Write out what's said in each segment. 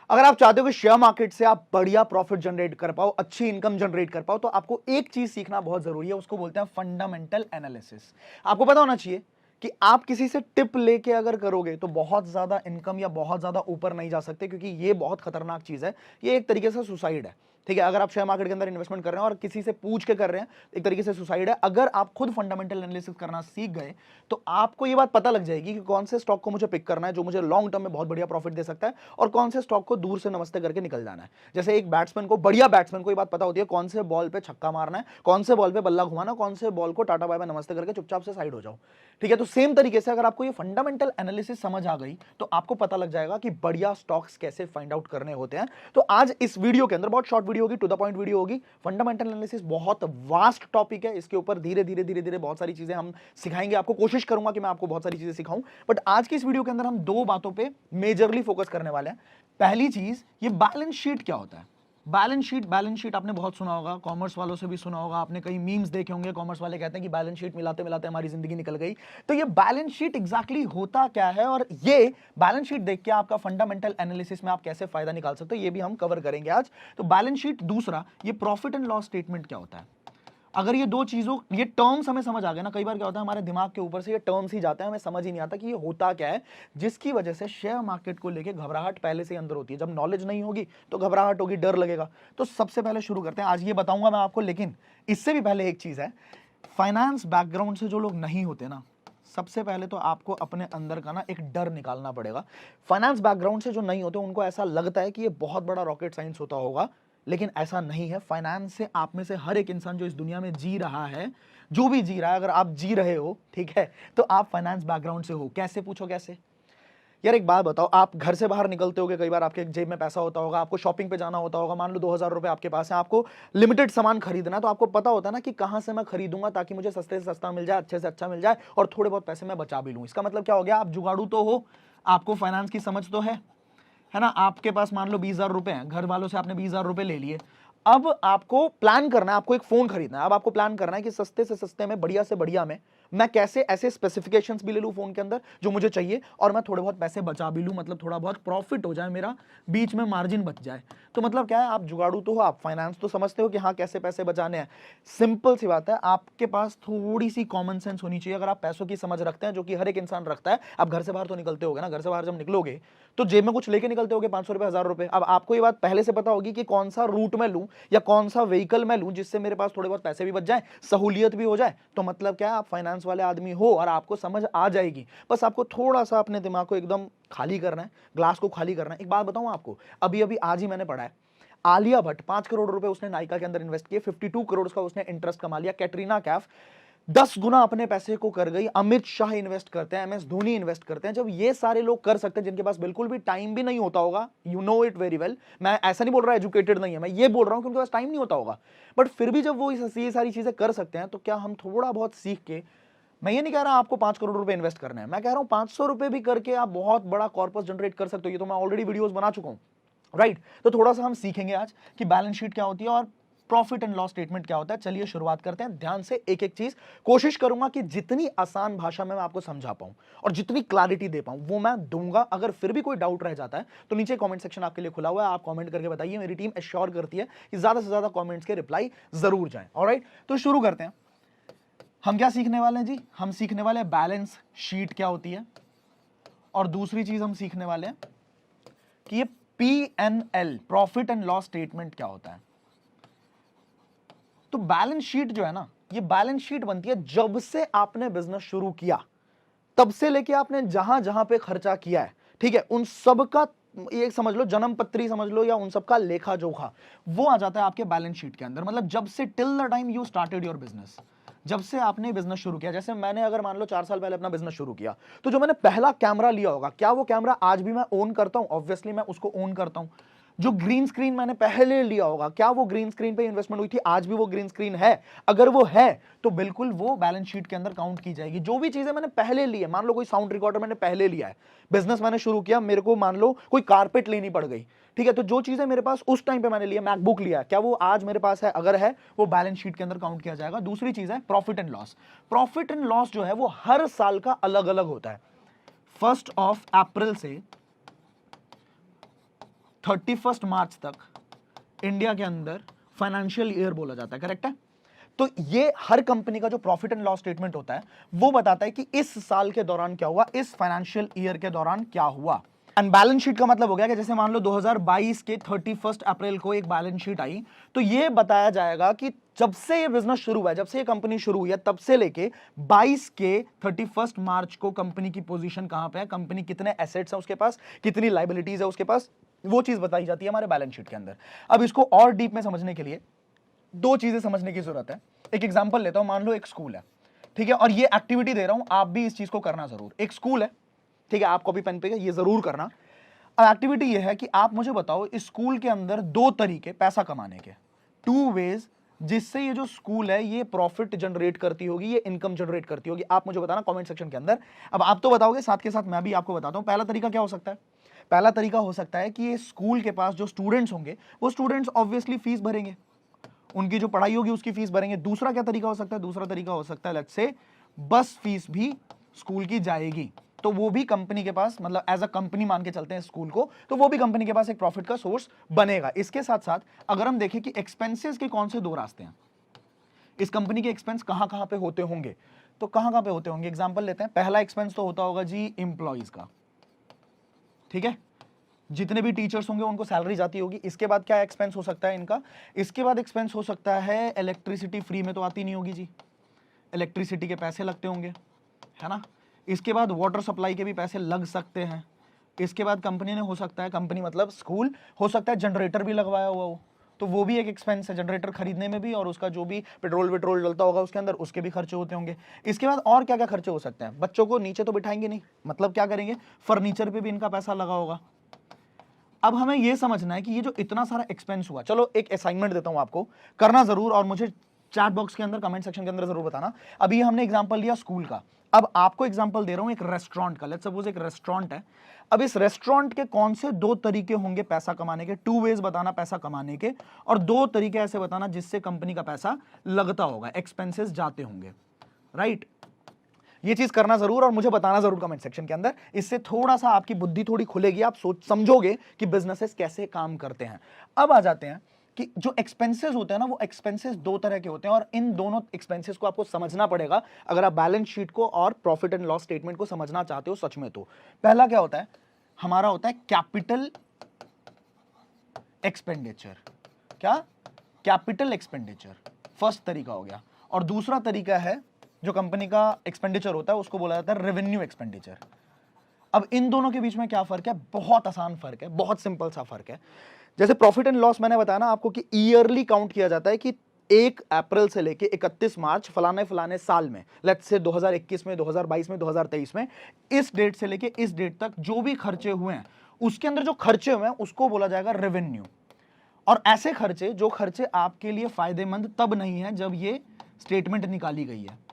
अगर आप चाहते हो कि शेयर मार्केट से आप बढ़िया प्रॉफिट जनरेट कर पाओ, अच्छी इनकम जनरेट कर पाओ, तो आपको एक चीज सीखना बहुत जरूरी है, उसको बोलते हैं फंडामेंटल एनालिसिस। आपको पता होना चाहिए कि आप किसी से टिप लेके अगर करोगे तो बहुत ज्यादा इनकम या बहुत ज्यादा ऊपर नहीं जा सकते, क्योंकि ये बहुत खतरनाक चीज है। ये एक तरीके से सुसाइड है, ठीक है। अगर आप शेयर मार्केट के अंदर इन्वेस्टमेंट कर रहे हैं और किसी से पूछ के कर रहे हैं, एक तरीके से सुसाइड है। अगर आप खुद फंडामेंटल एनालिसिस करना सीख गए तो आपको ये बात पता लग जाएगी कि कौन से स्टॉक को मुझे पिक करना है जो मुझे लॉन्ग टर्म में बहुत बढ़िया प्रॉफिट दे सकता है, और कौन से स्टॉक को दूर से नमस्ते करके निकल जाना है। जैसे एक बैट्समैन को, बढ़िया बैट्समैन को ये बात पता होती है कौन से बॉल पे छक्का मारना है, कौन से बॉल पे बल्ला घुमाना, कौन से बॉल को टाटा बाय बाय नमस्ते करके चुपचाप से साइड हो जाओ, ठीक है। तो सेम तरीके से अगर आपको ये फंडामेंटल एनालिसिस समझ आ गई तो आपको पता लग जाएगा कि बढ़िया स्टॉक्स कैसे फाइंड आउट करने होते हैं। तो आज इस वीडियो के अंदर बहुत शॉर्ट वीडियो होगी, टू द पॉइंट वीडियो होगी। फंडामेंटल एनालिसिस बहुत वास्ट टॉपिक है, इसके ऊपर धीरे धीरे धीरे धीरे बहुत सारी चीजें हम सिखाएंगे आपको। कोशिश करूंगा कि मैं आपको बहुत सारी चीजें सिखाऊं, बट आज की इस वीडियो के अंदर हम दो बातों पे मेजरली फोकस करने वाले हैं। पहली चीज, ये बैलेंस शीट क्या होता है। बैलेंस शीट आपने बहुत सुना होगा, कॉमर्स वालों से भी सुना होगा आपने, कई मीम्स देखे होंगे। कॉमर्स वाले कहते हैं कि बैलेंस शीट मिलाते मिलाते हमारी जिंदगी निकल गई। तो ये बैलेंस शीट एग्जैक्टली होता क्या है, और ये बैलेंस शीट देख के आपका फंडामेंटल एनालिसिस में आप कैसे फायदा निकाल सकते हो, ये भी हम कवर करेंगे आज। तो बैलेंस शीट, दूसरा ये प्रॉफिट एंड लॉस स्टेटमेंट क्या होता है। अगर ये दो चीजों, ये टर्म्स हमें समझ आ गए ना, कई बार क्या होता है हमारे दिमाग के ऊपर से ये टर्म्स ही जाते हैं, हमें समझ ही नहीं आता कि ये होता क्या है, जिसकी वजह से शेयर मार्केट को लेके घबराहट पहले से अंदर होती है। जब नॉलेज नहीं होगी तो घबराहट होगी, डर लगेगा। तो सबसे पहले शुरू करते हैं, आज ये बताऊंगा मैं आपको, लेकिन इससे भी पहले एक चीज है, फाइनेंस बैकग्राउंड से जो लोग नहीं होते ना, सबसे पहले तो आपको अपने अंदर का ना एक डर निकालना पड़ेगा। फाइनेंस बैकग्राउंड से जो नहीं होते उनको ऐसा लगता है कि ये बहुत बड़ा रॉकेट साइंस होता होगा, लेकिन ऐसा नहीं है। फाइनेंस से आप में से हर एक इंसान जो इस दुनिया में जी रहा है, जो भी जी रहा है, अगर आप जी रहे हो, ठीक है, तो आप फाइनेंस बैकग्राउंड से हो। कैसे, पूछो कैसे। यार एक बात बताओ, आप घर से बाहर निकलते होगे, कई बार आपके जेब में पैसा होता होगा, आपको शॉपिंग पे जाना होता होगा, मान लो 2000 रुपए आपके पास है, आपको लिमिटेड सामान खरीदना है, तो आपको पता होता है ना कि कहां से मैं खरीदूंगा ताकि मुझे सस्ते से सस्ता मिल जाए, अच्छे से अच्छा मिल जाए, और थोड़े बहुत पैसे मैं बचा भी लूं। इसका मतलब क्या हो गया, आप जुगाड़ू तो हो, आपको फाइनेंस की समझ तो है ना। आपके पास मान लो 20,000 रुपए हैं, घर वालों से आपने 20,000 रुपए ले लिए। अब आपको प्लान करना है, आपको एक फोन खरीदना है। अब आपको प्लान करना है कि सस्ते से सस्ते में, बढ़िया से बढ़िया में मैं कैसे ऐसे स्पेसिफिकेशंस भी ले लूं फोन के अंदर जो मुझे चाहिए, और मैं थोड़े बहुत पैसे बचा भी लूं, मतलब थोड़ा बहुत प्रॉफिट हो जाए मेरा, बीच में मार्जिन बच जाए। तो मतलब क्या है, आप जुगाड़ू तो हो, आप फाइनेंस तो समझते हो कि हाँ कैसे पैसे बचाने हैं। सिंपल सी बात है, आपके पास थोड़ी सी कॉमन सेंस होनी चाहिए। अगर आप पैसों की समझ रखते हैं, जो कि हर एक इंसान रखता है, आप घर से बाहर तो निकलते होगे ना, घर से बाहर जब निकलोगे तो जेब में कुछ लेके निकलते होगे, 500 रुपए, 1000 रुपए। अब आपको ये बात पहले से पता होगी कि कौन सा रूट में लूं या कौन सा व्हीकल में लूं जिससे मेरे पास थोड़े बहुत पैसे भी बच जाए, सहूलियत भी हो जाए। तो मतलब क्या है, आप फाइनेंस वाले आदमी हो और आपको समझ आ जाएगी। बस आपको थोड़ा सा अपने दिमाग को एकदम खाली करना है, ग्लास को खाली करना है। एक बात बताऊं आपको, अभी अभी आज ही मैंने पढ़ा है, आलिया भट्ट 5 करोड़ रुपए उसने नायका के अंदर इन्वेस्ट किए, 52 करोड़ का उसने इंटरेस्ट कमा लिया। कैटरीना कैफ 10 गुना अपने पैसे को कर गई। अमित शाह इन्वेस्ट करते हैं, MS धोनी इन्वेस्ट करते हैं। जब ये सारे लोग कर सकते हैं, जिनके पास बिल्कुल भी टाइम भी नहीं होता होगा, you know it very well, मैं ऐसा नहीं बोल रहा एजुकेटेड नहीं है, मैं ये बोल रहा हूं कि उनके पास टाइम नहीं होता होगा, बट फिर भी जब वो ये सारी चीजें कर सकते हैं, तो क्या हम थोड़ा बहुत सीख के, मैं ये नहीं कह रहा आपको 5 करोड़ रुपए इन्वेस्ट करना है, मैं कह रहा हूं 500 रुपए भी करके आप बहुत बड़ा कॉर्पस जनरेट कर सकते हो। ये तो मैं ऑलरेडी वीडियोस बना चुका हूं, राइट। तो थोड़ा सा हम सीखेंगे आज कि बैलेंस शीट क्या होती है और प्रॉफिट एंड लॉस स्टेटमेंट क्या होता है। चलिए शुरुआत करते हैं, ध्यान से एक एक चीज कोशिश करूंगा कि जितनी आसान भाषा में मैं आपको समझा पाऊं और जितनी क्लैरिटी दे पाऊं वो मैं दूंगा। अगर फिर भी कोई डाउट रह जाता है तो नीचे कमेंट सेक्शन आपके लिए खुला हुआ है, आप कमेंट करके बताइए। मेरी टीम एश्योर करती है कि ज्यादा से ज्यादा कमेंट्स के रिप्लाई जरूर जाएं। ऑलराइट, तो शुरू करते हैं। हम क्या सीखने वाले हैं जी, हम सीखने वाले हैं बैलेंस शीट क्या होती है, और दूसरी चीज हम सीखने वाले हैं कि ये PNL, profit and loss statement क्या होता है। तो बैलेंस शीट जो है ना, ये बैलेंस शीट बनती है जब से आपने बिजनेस शुरू किया, तब से लेके आपने जहां जहां पे खर्चा किया है, ठीक है, उन सब का ये समझ लो, जन्म पत्री समझ लो, या उन सब का लेखा जोखा, वो आ जाता है आपके बैलेंस शीट के अंदर। मतलब जब से till the time you started your business, जब से आपने बिजनेस शुरू किया। जैसे मैंने अगर मान लो 4 साल पहले अपना बिजनेस शुरू किया, तो जो मैंने पहला कैमरा लिया होगा, क्या वो कैमरा आज भी मैं ओन करता हूं? ऑब्वियसली मैं उसको ओन करता हूं। जो ग्रीन स्क्रीन मैंने पहले लिया होगा, क्या वो ग्रीन स्क्रीन पे इन्वेस्टमेंट हुई थी? आज भी वो ग्रीन स्क्रीन है? अगर वो है तो बिल्कुल वो बैलेंस शीट के अंदर काउंट की जाएगी। जो भी चीजें मैंने पहले ली है, मान लो कोई साउंड रिकॉर्डर मैंने पहले लिया है, बिजनेस मैंने शुरू किया, मेरे को मान लो कोई कारपेट लेनी पड़ गई, ठीक है, तो जो चीजें मेरे पास उस टाइम पे मैंने लिया, मैकबुक लिया, क्या वो आज मेरे पास है? अगर है, वो बैलेंस शीट के अंदर काउंट किया जाएगा। दूसरी चीज है profit and loss. Profit and loss जो है वो हर साल का अलग अलग होता है। 1 अप्रैल से 31 मार्च तक इंडिया के अंदर फाइनेंशियल ईयर बोला जाता है, करेक्ट है? तो ये हर कंपनी का जो प्रॉफिट एंड लॉस स्टेटमेंट होता है वो बताता है कि इस साल के दौरान क्या हुआ, इस फाइनेंशियल ईयर के दौरान क्या हुआ। एंड बैलेंस शीट का मतलब हो गया कि जैसे मान लो 2022 के 31 अप्रैल को एक बैलेंस शीट आई, तो ये बताया जाएगा कि जब से ये बिजनेस शुरू हुआ है, जब से ये कंपनी शुरू हुई है, तब से लेके 22 के 31 मार्च को कंपनी की पोजीशन कहां पे है, कंपनी कितने एसेट्स है उसके पास, कितनी लाइबिलिटीज है उसके पास, वो चीज बताई जाती है हमारे बैलेंस शीट के अंदर। अब इसको और डीप में समझने के लिए दो चीजें समझने की जरूरत है। एक एग्जांपल लेता हूं, मान लो एक स्कूल है, ठीक है, और ये एक्टिविटी दे रहा हूं, आप भी इस चीज को करना जरूर। एक स्कूल है, ठीक है, आप कॉपी पेन पे ये जरूर करना। अब एक्टिविटी ये है कि आप मुझे बताओ इस स्कूल के अंदर दो तरीके पैसा कमाने के, 2 वेज, जिससे ये जो स्कूल है ये प्रॉफिट जनरेट करती होगी, ये इनकम जनरेट करती होगी। आप मुझे बताना कमेंट सेक्शन के अंदर। अब आप तो बताओगे, साथ के साथ मैं भी आपको बताता हूं। पहला तरीका क्या हो सकता है? पहला तरीका हो सकता है कि ये स्कूल के पास जो स्टूडेंट्स होंगे वो स्टूडेंट्स ऑब्वियसली फीस भरेंगे, उनकी जो पढ़ाई होगी उसकी फीस भरेंगे। दूसरा क्या तरीका हो सकता है? दूसरा तरीका हो सकता है लेट्स से बस फीस भी स्कूल की जाएगी, तो वो भी कंपनी के पास, मतलब एज अ कंपनी मान के चलते हैं स्कूल को, तो वो भी कंपनी के पास एक प्रॉफिट का सोर्स बनेगा। इसके साथ साथ अगर हम देखें कि एक्सपेंसेस के कौन से दो रास्ते हैं, इस कंपनी के एक्सपेंस कहां कहां पे होते होंगे, तो कहां कहां पे होते होंगे एग्जांपल लेते हैं। पहला एक्सपेंस तो होता होगा जी एम्प्लॉइज का, ठीक है, जितने भी टीचर्स होंगे उनको सैलरी जाती होगी। इसके बाद क्या एक्सपेंस हो सकता है इनका? इसके बाद एक्सपेंस हो सकता है इलेक्ट्रिसिटी, फ्री में तो आती नहीं होगी जी, इलेक्ट्रिसिटी के पैसे लगते होंगे, है ना। इसके बाद वाटर सप्लाई के भी पैसे लग सकते हैं। इसके बाद कंपनी ने, हो सकता है, कंपनी मतलब स्कूल, हो सकता है जनरेटर भी लगवाया हुआ हो, तो वो भी एक एक्सपेंस है, जनरेटर खरीदने में भी, और उसका जो भी पेट्रोल वेट्रोल डलता होगा उसके अंदर, उसके भी खर्चे होते होंगे। इसके बाद और क्या क्या खर्चे हो सकते हैं? बच्चों को नीचे तो बिठाएंगे नहीं, मतलब क्या करेंगे, फर्नीचर पे भी इनका पैसा लगा होगा। अब हमें यह समझना है कि ये जो इतना सारा एक्सपेंस हुआ, चलो एक असाइनमेंट देता हूं आपको, करना जरूर, और मुझे चैट बॉक्स के अंदर, कमेंट सेक्शन के अंदर जरूर बताना। अभी हमने एग्जांपल लिया स्कूल का, अब आपको एग्जांपल दे रहा हूं एक रेस्टोरेंट का। लेट्स सपोज एक रेस्टोरेंट है। अब इस रेस्टोरेंट के कौन से दो तरीके होंगे पैसा कमाने के? 2 वेज बताना पैसा कमाने के, और दो तरीके ऐसे बताना जिससे कंपनी का पैसा लगता होगा, एक्सपेंसेस जाते होंगे, राइट। ये चीज करना जरूर और मुझे बताना जरूर कमेंट सेक्शन के अंदर। इससे थोड़ा सा आपकी बुद्धि थोड़ी खुलेगी, आप सोच समझोगे कि बिजनेसेस कैसे काम करते हैं। अब आ जाते हैं कि जो एक्सपेंसेस होते हैं ना, वो एक्सपेंसेस दो तरह के होते हैं, और इन दोनों एक्सपेंसेस को आपको समझना पड़ेगा अगर आप बैलेंस शीट को और प्रॉफिट एंड लॉस स्टेटमेंट को समझना चाहते हो सच में। तो पहला क्या होता है हमारा? होता है कैपिटल एक्सपेंडिचर। क्या? कैपिटल एक्सपेंडिचर, फर्स्ट तरीका हो गया। और दूसरा तरीका है जो कंपनी का एक्सपेंडिचर होता है उसको बोला जाता है रेवेन्यू एक्सपेंडिचर। अब इन दोनों के बीच में क्या फर्क है? बहुत आसान फर्क है, बहुत सिंपल सा फर्क है। जैसे प्रॉफिट एंड लॉस मैंने बताया ना आपको कि ईयरली काउंट किया जाता है कि 1 अप्रैल से लेके 31 मार्च फलाने फलाने साल में, लेट्स से 2021 में, 2022 में, 2023 में, इस डेट से लेके इस डेट तक जो भी खर्चे हुए हैं उसके अंदर जो खर्चे हुए हैं उसको बोला जाएगा रेवेन्यू। और ऐसे खर्चे, जो खर्चे आपके लिए फायदेमंद तब नहीं है जब ये स्टेटमेंट निकाली गई है।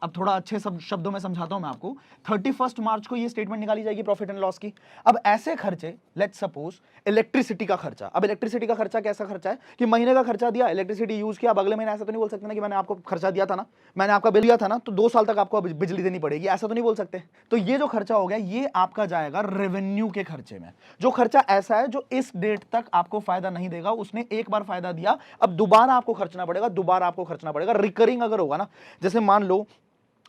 अब थोड़ा अच्छे शब्दों में समझाता हूं मैं आपको। 31 मार्च को ये स्टेटमेंट निकाली जाएगी प्रॉफिट एंड लॉस की। अब ऐसे खर्चे, लेट्स सपोज इलेक्ट्रिसिटी का खर्चा। अब इलेक्ट्रिसिटी का खर्चा कैसा खर्चा है कि महीने का खर्चा दिया, इलेक्ट्रिसिटी यूज किया, अब अगले महीने ऐसा तो नहीं बोल सकते ना कि मैंने आपको खर्चा दिया था ना, मैंने आपका बिल दिया था ना, तो 2 साल तक आपको बिजली देनी पड़ेगी, ऐसा तो नहीं बोल सकते। तो ये जो खर्चा हो गया ये आपका जाएगा रेवेन्यू के खर्चे में। जो खर्चा ऐसा है जो इस डेट तक आपको फायदा नहीं देगा, उसने एक बार फायदा दिया, अब दोबारा आपको खर्चना पड़ेगा, दोबारा आपको खर्चना पड़ेगा। रिकरिंग अगर होगा ना, जैसे मान लो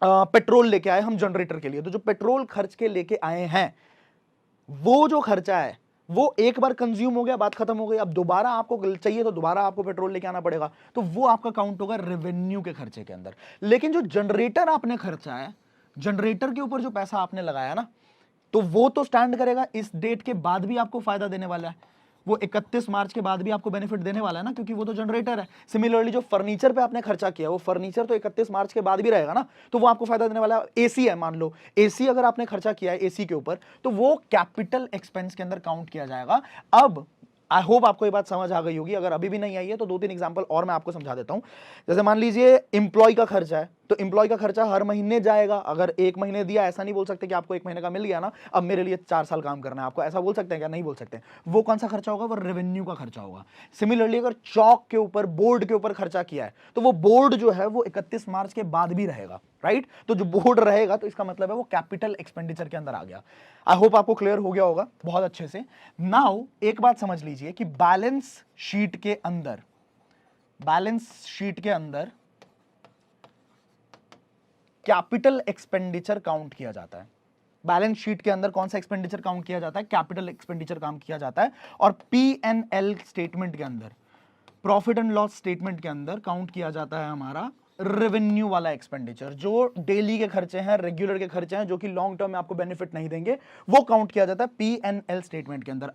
पेट्रोल लेके आए हम जनरेटर के लिए, तो जो पेट्रोल खर्च के लेके आए हैं वो जो खर्चा है वो एक बार कंज्यूम हो गया, बात खत्म हो गई। अब दोबारा आपको चाहिए तो दोबारा आपको पेट्रोल लेके आना पड़ेगा, तो वो आपका काउंट होगा रेवेन्यू के खर्चे के अंदर। लेकिन जो जनरेटर आपने खर्चा है, जनरेटर के ऊपर जो पैसा आपने लगाया ना, तो वो तो स्टैंड करेगा, इस डेट के बाद भी आपको फायदा देने वाला है, वो 31 मार्च के बाद भी आपको बेनिफिट देने वाला है ना, क्योंकि वो तो जनरेटर है। सिमिलरली जो फर्नीचर पे आपने खर्चा किया, वो फर्नीचर तो 31 मार्च के बाद भी रहेगा ना, तो वो आपको फायदा देने वाला है। एसी है, मान लो एसी अगर आपने खर्चा किया है एसी के ऊपर, तो वो कैपिटल एक्सपेंस के अंदर काउंट किया जाएगा। अब आई होप आपको ये बात समझ आ गई होगी, अगर अभी भी नहीं आई है तो 2-3 एग्जांपल और मैं आपको समझा देता हूं। जैसे मान लीजिए एम्प्लॉय का खर्चा है, तो एम्प्लॉय का खर्चा हर महीने जाएगा। अगर एक महीने दिया, ऐसा नहीं बोल सकते कि आपको एक महीने का मिल गया ना, अब मेरे लिए 4 साल काम करना है, आपको ऐसा बोल सकते हैं क्या? नहीं बोल सकते। वो कौन सा खर्चा होगा? वो रेवेन्यू का खर्चा होगा। सिमिलरली अगर चौक के ऊपर, बोर्ड के ऊपर खर्चा किया है, तो वो बोर्ड जो है वो 31 मार्च के बाद भी रहेगा, राइट? तो जो बोर्ड रहेगा तो इसका मतलब है वो कैपिटल एक्सपेंडिचर के अंदर आ गया। आई होप आपको क्लियर हो गया होगा बहुत अच्छे से। नाउ एक बात समझ लीजिए कि बैलेंस शीट के अंदर, बैलेंस शीट के अंदर कैपिटल एक्सपेंडिचर काउंट किया जाता है। बैलेंस शीट के अंदर कौन सा एक्सपेंडिचर काउंट किया जाता है? कैपिटल एक्सपेंडिचर काउंट किया जाता है। और P&L स्टेटमेंट के अंदर, प्रॉफिट एंड लॉस स्टेटमेंट के अंदर काउंट किया जाता है हमारा रेवेन्यू वाला एक्सपेंडिचर, जो डेली के खर्चे हैं, रेगुलर के खर्चे हैं, जो कि लॉन्ग टर्म में आपको बेनिफिट नहीं देंगे, वो काउंट किया जाता है P&L स्टेटमेंट के अंदर।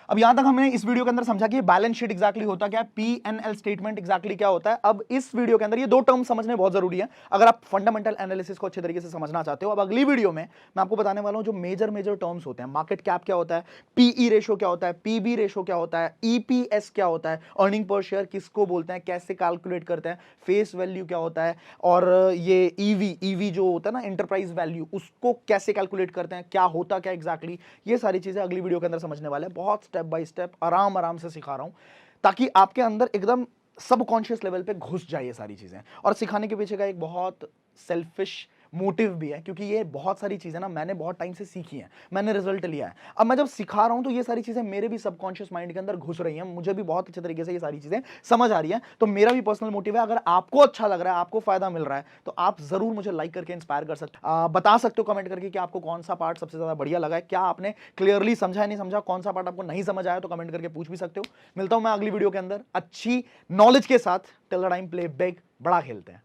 अब यहां तक हमने इस वीडियो के अंदर समझा कि बैलेंस शीट एग्जैक्टली होता क्या है, P&L स्टेटमेंट एग्जैक्टली क्या होता है। अब इस वीडियो के अंदर ये दो टर्म समझने बहुत जरूरी है अगर आप फंडामेंटल एनालिसिस को अच्छे तरीके से समझना चाहते हो। अब अगली वीडियो में मैं आपको बताने वाला हूं जो मेजर टर्म्स होते हैं। मार्केट कैप क्या होता है, पीई रेशो क्या होता है, पीबी रेशो क्या होता है, ईपीएस क्या होता है, अर्निंग पर शेयर किसको बोलते हैं, कैसे कैलकुलेट करते हैं, फेस वैल्यू क्या होता है, और ये ईवी जो होता है ना, एंटरप्राइज वैल्यू, उसको कैसे कैलकुलेट करते हैं, क्या होता क्या एग्जैक्टली, ये सारी चीजें अगली वीडियो के अंदर समझने वाले हैं। बहुत स्टेप बाय स्टेप आराम से सिखा रहा हूं ताकि आपके अंदर एकदम सबकॉन्शियस लेवल पे घुस जाए ये सारी चीजें। और सिखाने के पीछे का एक बहुत सेल्फिश मोटिव भी है, क्योंकि ये बहुत सारी चीजें ना मैंने बहुत टाइम से सीखी हैं, मैंने रिजल्ट लिया है। अब मैं जब सिखा रहा हूं तो ये सारी चीजें मेरे भी सबकॉन्शियस माइंड के अंदर घुस रही हैं, मुझे भी बहुत अच्छे तरीके से ये सारी चीजें समझ आ रही है। तो मेरा भी पर्सनल मोटिव है, अगर आपको अच्छा लग रहा है, आपको फायदा मिल रहा है, तो आप जरूर मुझे लाइक करके इंस्पायर कर सकते, बता सकते हो कमेंट करके कि आपको कौन सा पार्ट सबसे ज्यादा बढ़िया लगा है, क्या आपने क्लियरली समझा है, नहीं समझा, कौन सा पार्ट आपको नहीं समझ आया, तो कमेंट करके पूछ भी सकते हो। मिलता हूं मैं अगली वीडियो के अंदर अच्छी नॉलेज के साथ। Till the time, play big, बड़ा खेलते हैं।